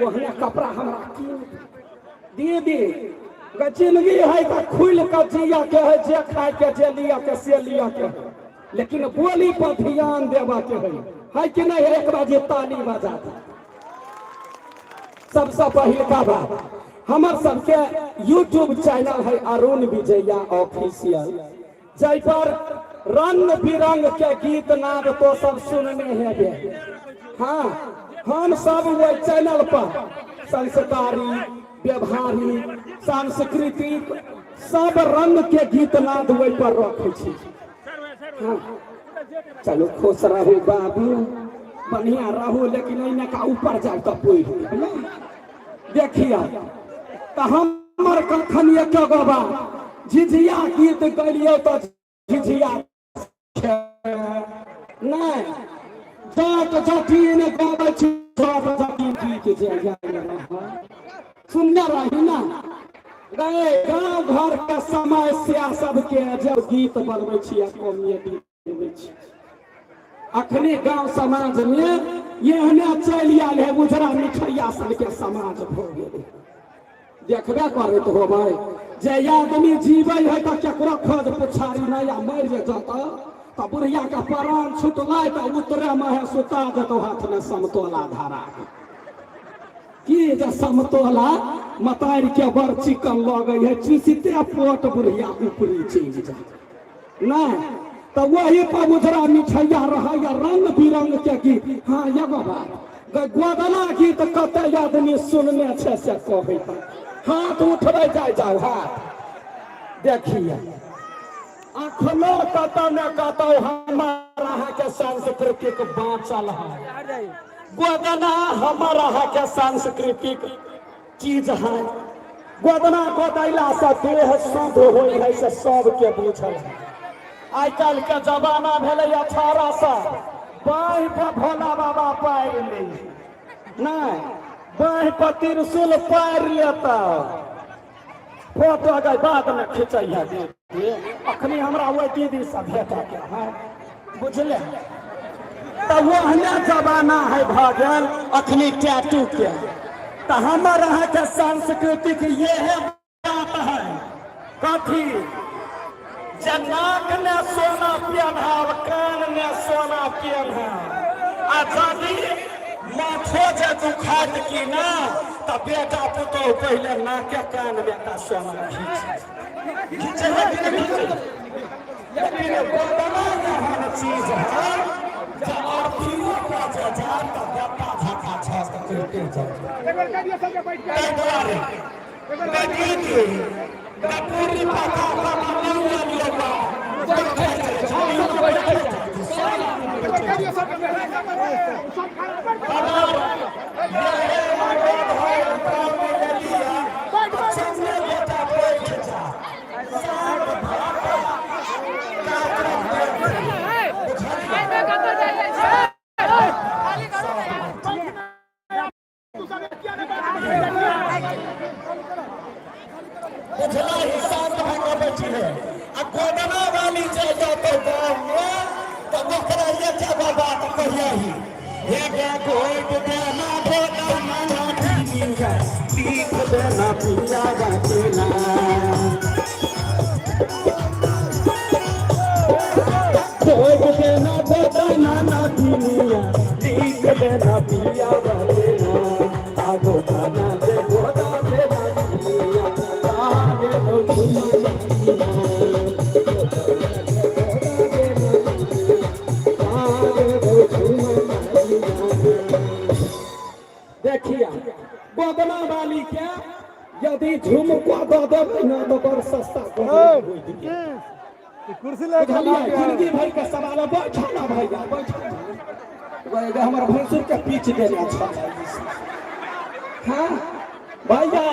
ओहने कपड़ा हमरा कीन दीदी जिंदगी है तो खुल के जिया के है, जे खाए के जे लिया के से लिया के है, लेकिन बोली पर ध्यान देवा के है कि नहीं। एक बाजे ताली बजा दी। सबसे पहले का बात हमार सबके यूट्यूब चैनल है अरुण विजया ऑफिशियल, जय पर रंग बिरंग के गीत नाद तो सब सुनने हैं। हाँ, हम सब वो चैनल पर संस्कारी, व्यवहारिक, सांस्कृतिक सब रंग के गीत नाद वही पर रखे छी। हाँ, चलो खुश रहो बाबू, बढ़िया रहो, लेकिन इन्हें का ऊपर जाए तो कोई देखिए तो हमर कखन एक गवा झिझिया गीत गलियो तो झिझिया नहीं जाट जटीन गाबै छी, जाट जटीन गीत जे सुनने रही ना गए गाँव घर के समस्या सबके जब गीत बनबै छी कॉमेडी देबै छी। अखने गांव समाज में एहने चल आयल है उजरा मिठैया सबके समाज हो गए। देखबे करैत होबै जे आदमी जीवे है तो केकरो खोज पुछारी नहीं मर जाता तो बुढ़िया का प्राण छुटलै तो उतरे में सुता देतो हाथ में समतोला धारा कि जे समतोला मतार के बड़ चिकन लगे है, चिसिते पोट बुढ़िया ऊपरी चल जाए नहीं तो वही पर उजरा मिठैया रहा या रंग बिरंग के गीत। हाँ एगो बात गोदना गीत कते आदमी सुनने से कहै हाथ उठबै जाओ हाथ देखिए अखनो कतौ न कतौ हमारा के सांस्कृतिक बाँचल है। गोदना हमारा के सांस्कृतिक चीज है। गोदना गोदैला से देह शुद्ध होई है से सबके बुझल है। आज कल के जमाना भेले 1800 बाँह पर भोला बाबा पैर ले नहीं बाँह पर त्रिशूल पैर लेता फोटो गए बाद में खिंचै है। अखनी हमरा वो दीदी सब भेटा के है बुझले तो वहने जमाना है भगल अखनी टैटू के तो हमारा के सांस्कृतिक ये है बात है कथी नाक ने सोना पहनाव कान ने सोना पहनाव आजादी माथो जे दुखात की ना तो बेटा पुतो पहले नाके कान में का सोना खींचे लेकिन गोदना एहन चीज है जे अखियों का जा तो बेटा झका झक करते जाए पूरी पता गोदना वाली चल जाते गाँव में तो बकरा ये क्या बात कहिए ही ये गोद देना भोला ना दीनिया दीप देना पिया जाते ना गोद देना भोला ना दीनिया दीप देना पिया जाते ना आगो खाना दे गोदा देना दीनिया आगे तो दीनिया देखिए गोदना वाली के यदि झुमका दे देबै ना तो बड़ सस्ता कुर्सी लेके जिंदगी भर के सवाल बैठा ना भैया बैठा हमारे भैंसुर के पीछ देना अच्छा। हाँ भैया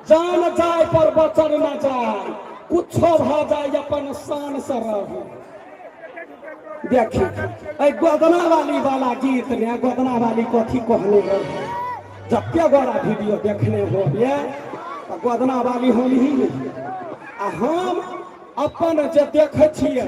जान जाए पर बचल न जाए कुछो भ जाए अपन शान से रह। देखिए गोदना वाला गीत ने गोदना वाली कथी कहने जत्ते बड़ा वीडियो देखने हो तो गोदना वाली हम ही हम अपन जे देखे छिए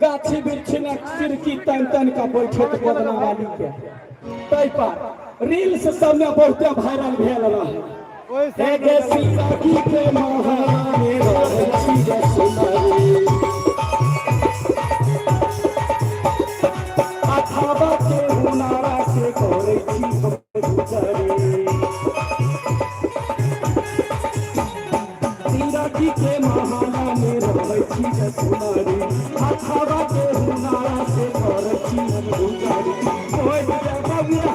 गाछी वृक्ष ने सिरकी तन तन का बैठे गोदना वाली के तै पर रील्स सब में बहुत वायरल भेल रहे गे सीताजी के महारानी रहै छी गे सुंदरी अथवा के हुनारा से करै छी गुजरी सीताजी के महारानी रहै छी गे सुंदरी अथवा के हुनारा से करै छी गुजरी ओए जब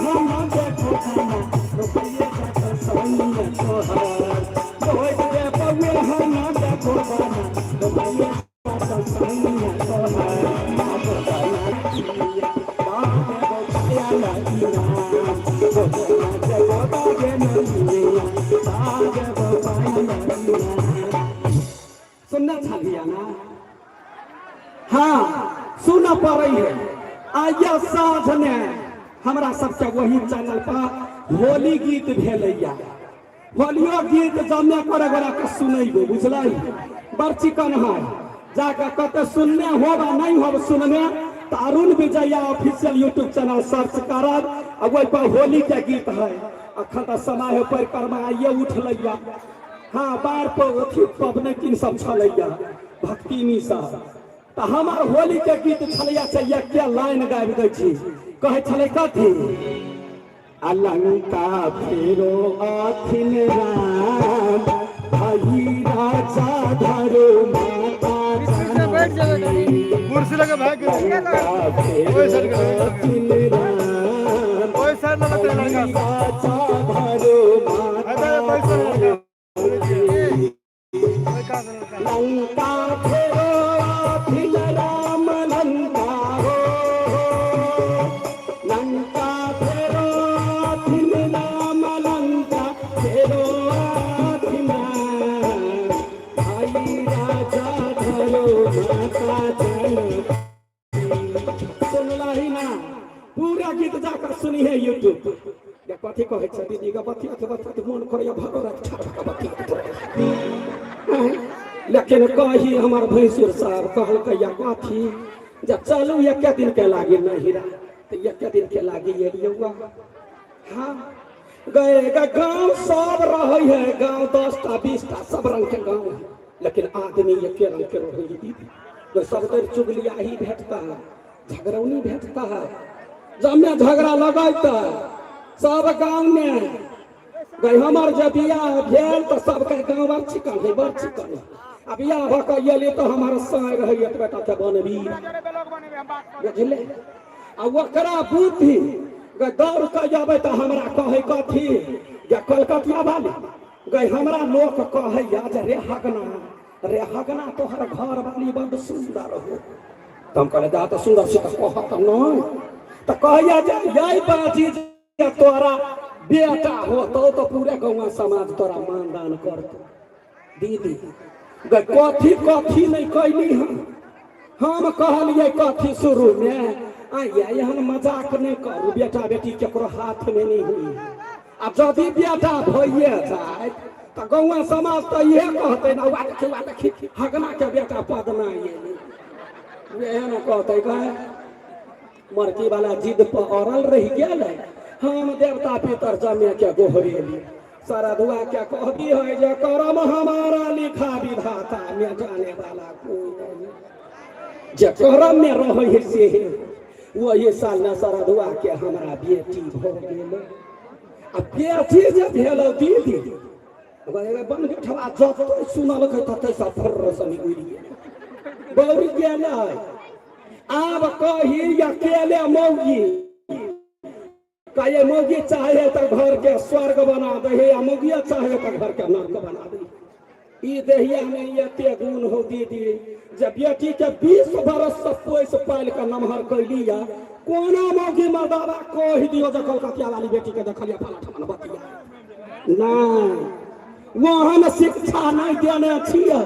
हम देखो खाना रुपये का सैया तोहार ओए जब हम देखो खाना रुपये का सैया तोहार आप बताना किया बात बच्चा लगिया जब बागे नलिया बाग बाई सुनना चाहिए ना हाँ सुना पड़े है आइया साँझ में हमरा सबके वही चैनल पर होली गीत भेलैया होलियो गीत जमे करे गोरा के सुनैबो बुझलै बड़ चिकन है जाके कते सुनने होबा नहीं होब सुनने तो Arun Vijaya official YouTube channel search करब आ ओहि पर होली के गीत है अखन तो समय है परिक्रमा आइए उठलैया हाँ बार पर अथी पबनैतिन सब छलैया भक्तिनी सब तो हमार होली के गीत छलैया से एक लाइन गाबि दै छी कहे छले कथी अलंका फेरो आथिन राम भाई राजा धरो माता कुर्सी लगे भाग गए ओए सर आथिन राम ओए सर ना लगे लड़का राजा धरो माता लंका फेरो आथिन राम लंका हो लंका फेरो आथिन राम लंका फेरो आथिन भाई राजा धरो माता जन सुनला ही ना पूरा गीत जाकर सुनी है यूट्यूब या कथी कहे छै दीदी का बतिया के बतिया मन करैया भगवान छाप का बतिया लेकिन कही हमार भैंसुर साहब कहल कैया कथी जब चलू एक दिन के लागे नहीं हीरा तो एक दिन के लागे ये युवा हाँ गए गाँव सब रहे है गाँव 10टा 20टा सब रंग के गाँव है लेकिन आदमी एक रंग के रहे दीदी सब तर चुगलिया ही भेटता है झगड़ौनी भेटता है जब में झगड़ा लगता सब गाँव में गई हमार जब बियाह भेल तो सबके गाँव बड़ चिकन है बड़ चिकन है अब बियाह भकैली तो हमारा संग रही बेटा के बनबी बुझले आ ओकरा बुद्धि दौड़ के जब तो हमरा कहे कथी या कलकतिया वाली गई हमरा लोक कहे जे रे हगना तोहर घर वाली बड़ सुंदर हो तो हम कहले जा तो सुंदर से कहत नहीं तो कहया जे यही बाजी तोरा बेटा हो तो पूरे गाँव समाज तोरा मानदान करतो दीदी कथी कथी नहीं कैली हम कहलिए कथी शुरू में आइया एहन मजाक नहीं करू बेटा बेटी केकरो हाथ में नहीं हुई अब जदि बेटा भइए जाए तो गाँव समाज तो ये कहते ना देखी हगना के बेटा पदना ये न कहते कहे मरकी वाला जिद पर अड़ल रह गया हम देवता पितर जमे के गोहरेली सारा दुआ क्या कहती है जो करम हमारा लिखा विधाता में जाने वाला कोई नहीं जो करम में रहे से वही साल न सारा दुआ के हमारा बेटी हो गेल अब बेटी जे भेल दीदी बन के ठवा जत सुनल तते सब फर्र सनी उड़ी गेल बौरी गेल आब कही अकेले मौगी कहे मौगी चाहे तो घर के स्वर्ग बना दे या मौगिया चाहे तो घर के नर्क बना दे ई देहिया में एते गुण हो दीदी जब बेटी के 20 बरस से पोस पाल के नमहर कैली या कोनो मौगी मर्दावा कह दियो जे कलकतिया वाली बेटी के देखलिया फला ठमन बतिया ना वहन शिक्षा नहीं देने छियै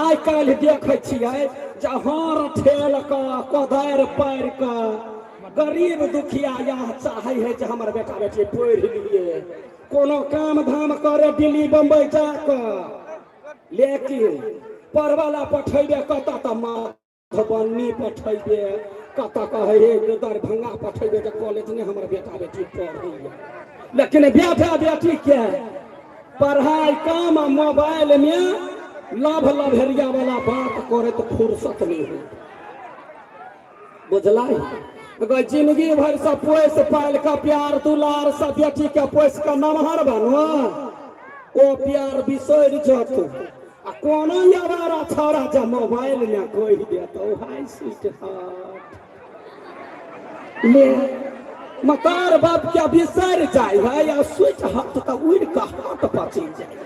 आइ काल्हि देखे छियै जहर ठेल का कोदार पैर का गरीब दुखिया यह चाहे है जे हमर बेटा बेटी पढ़ लिए कोनो काम धाम करे दिल्ली बम्बई जाकर लेकिन पढ़वाला पठेबे कत तो मधुबनी पठेबे कत कहे हे दरभंगा पठेबे तो कॉलेज ने हमर बेटा बेटी पढ़ैया, लेकिन बेटा बेटी के पढ़ाई काम मोबाइल में लभ लभेरिया वाला बात करे तो फुर्सत नहीं हो, बुझला। अगर जिंदगी भर से पोस पाल का प्यार दुलार सब बेटी के पोस का नमहर बनो ओ प्यार बिसर जतो आ कोनो यारा छोरा जब मोबाइल में कोई देतो हाय स्वीट हार्ट ले मकार बाप के बिसर जाए है या स्वीट हार्ट तो उड़ का हाथ पची जाए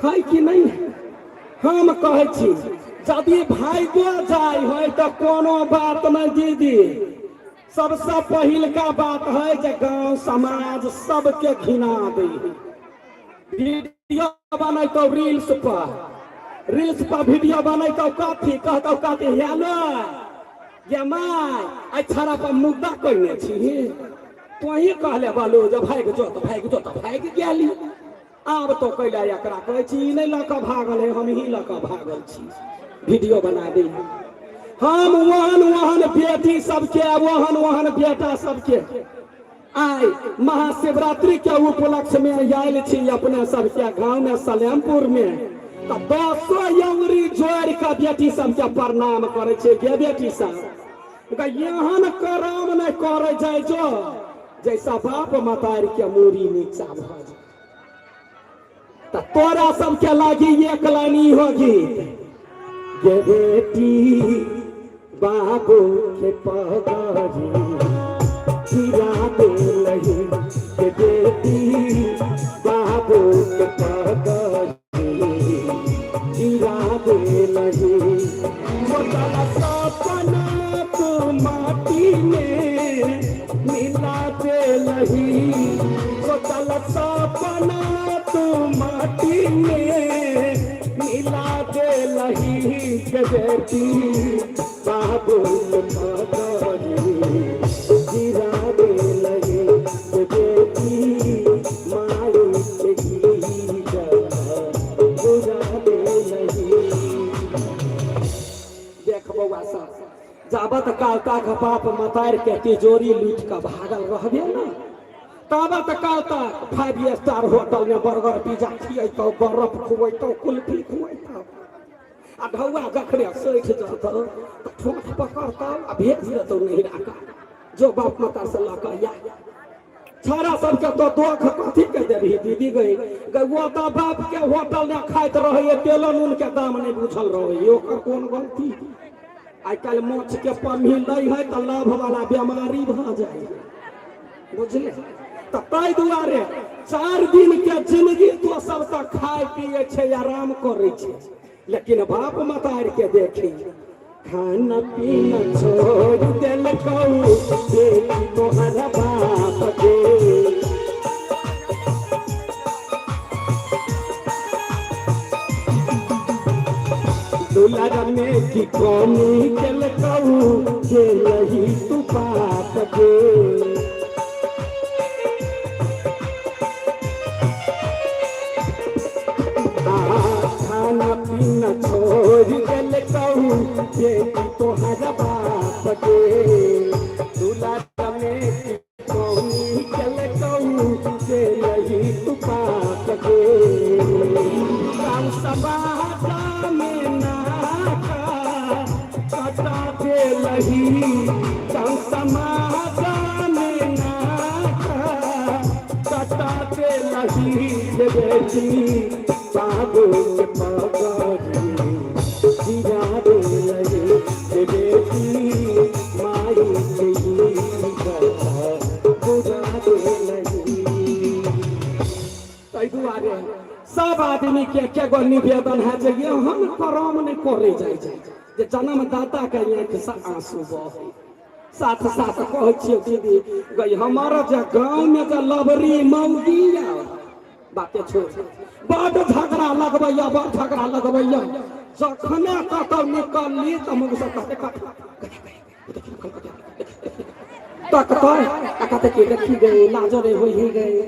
है कि नहीं। हम कहे छी यदि भाग्य जाय है तो कोनो बात नहीं दीदी, सबसे पहिल का बात है जे गांव समाज सबके घिना दे, वीडियो बने तो रील्स पर वीडियो बने तो कथी कहतो कथी हेलो ये माय आई छाड़ा पर मुद्दा कइने छी तो ही कहले बोलो जब भाग जो तो भाग गेली, आब तो कैला एकरा कहै छी नहीं लक भागल है, हम ही लक भागल छी वीडियो बना दे। हम वहन बेटी सबके वहन बेटा सबके आई महाशिवरात्रि के उपलक्ष्य में आयल छी अपने सबके गांव में सलेमपुर में, तो 10 अंगुरी जोड़ के बेटी सबके प्रणाम करे छे गे बेटी सब यहाँ करम नहीं करे जाए जो जैसा बाप मतारी के मूरी नीचा भ जाए, तो तोरा सबके लागी एक लानी होगी गे बेटी बाबू के पगड़ी गिरा दे लही के बेटी बाबू के पगड़ी गिरा दे लही, सपना तो माटी में मिला दे लही, सपना तो माटी में मिला दे लही के बेटी बाबू के पगड़ी गिरा दे लही के बेटी मारू के गिरा दे लही। देख बउआ साहब जाबत काल तक बाप मतार के तिजोरी लूट के भागल रहबे ना, ताबत काल तक 5 स्टार होटल में बर्गर पिज्जा खियैतो, बर्फ खुएतो, कुल्फी खुएतो, आ ढौआ जखरे सैठ जतो तो ठोठ पकड़तो आ भेज देतो नहीं राका जो बाप माता से लका या छाड़ा सबके तो दोख कथी के देबही दीदी गई वो तो बाप के होटल में खाइत रहे तेल नून के दाम नहीं बुझल रहे, ओकर कोन गलती। आई कल मोछ के पम्ही नहीं है तो लाभ वाला बीमारी भ जाए, बुझले। तो ताई दुआरे 4 दिन के जिंदगी तो सब तक खाए पिए छे आराम करे छे, लेकिन बाप मतार के देखी खाना पीना छोड़ दिल तोहरा बाप के दुलारा में की कौनी दिल के लही तू बाप के खाना पीना छोड़ दिल तोहरा बाप के दुलारा में कौनी चल के लही तू बाप के गाँव समाजा में नाका कटा के लही, गाँव समाजा में नाका कटा के लही बेटी बाबू के पगड़ी गिरा दे लही बेटी माई के बुझा दे लही। ताई दुआरे सब आदमी के गो निवेदन है जे हम करम नहीं करे जाए जे जन्मदाता के आंख से आंसू बहे, साथ साथ कहे छियै दीदी गई हमारा जे गांव में जे लबरी मौगी बाते छोड़ बड़ झगड़ा लगबैया जखने कतौ निकलली त मुंह से कहते के देखी गए लाजरे हो ही गए